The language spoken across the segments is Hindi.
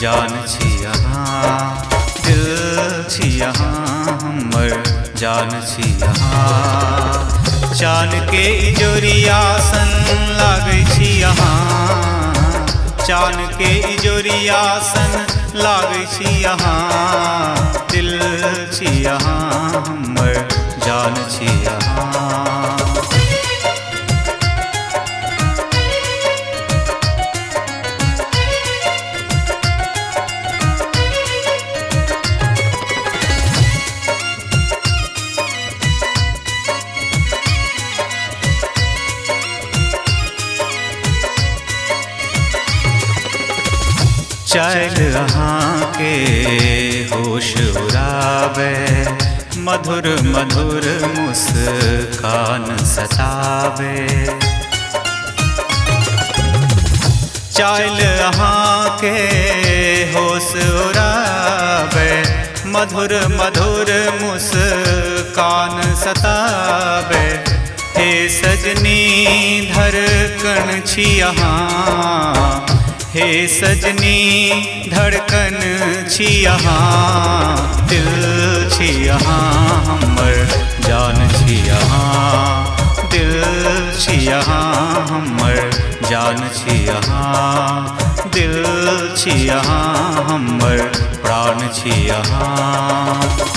जान छी यहाँ, दिल छी यहाँ हमर जान छी यहाँ। चान के इजोरिया सन लागै छी यहाँ, चान के इजोरिया सन लागै छी यहाँ। दिल छी यहाँ हमर जान छी यहाँ। चल अहाँ के होश उड़ावे, मधुर मधुर मुस्कान सतावे। चल अहाँ के होश उड़ावे, मधुर मधुर मुस्कान सतावे। हे सजनी धड़कन छी यहाँ, हे सजनी धड़कन छी यहाँ। दिल छी यहाँ हमर जान छी यहाँ, दिल छी यहाँ हमर जान छी यहाँ। दिल छी यहाँ हमर प्राण छी यहाँ।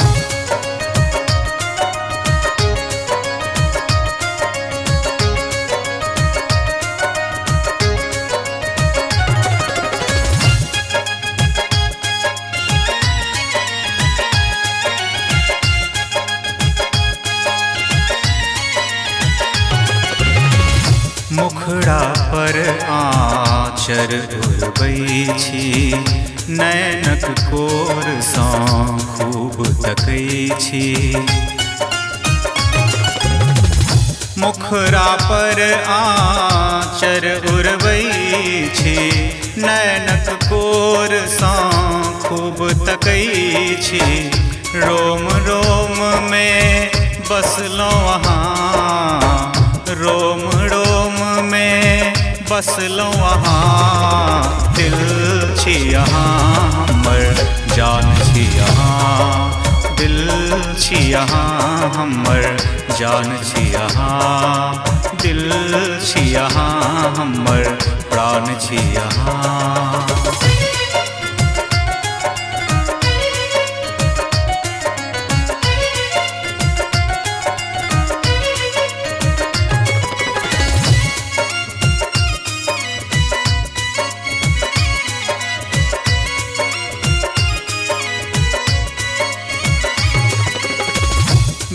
मुखड़ा पर आँचर उड़बै छी, नैनक कोर सँ खूब तकै छी। मुखड़ा पर आँचर उड़बै छी, नैनक कोर सँ खूब तकै छी। रोम रोम में बसलौं अहाँ, रोम रोम में बसलौं अहाँ। दिल छी यहाँ हमर जान छी यहाँ, दिल छी यहाँ हमर जान छी यहाँ। दिल छी यहाँ हमर प्राण छी यहाँ।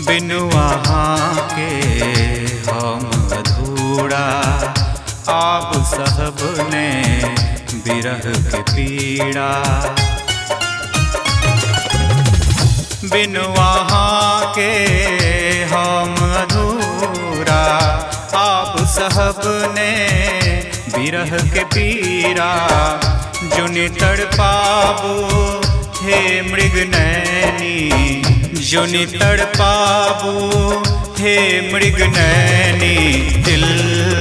बिनु अहाँ के हम अधूरा, आप सहब ने बिरह के पीड़ा। बिनु अहाँ के हम अधूरा, आप सहब ने बिरह के पीड़ा। जुनि तड़पाबो हे मृगनयनी, जुनि तड़पाबो हे मृगनयनी। दिल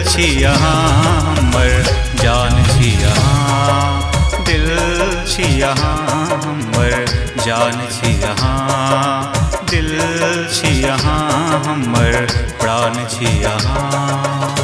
छी यहाँ हमर जान छी यहाँ, दिल छी यहाँ हमर जान छी यहाँ। दिल छी यहाँ हमर प्राण छी यहाँ।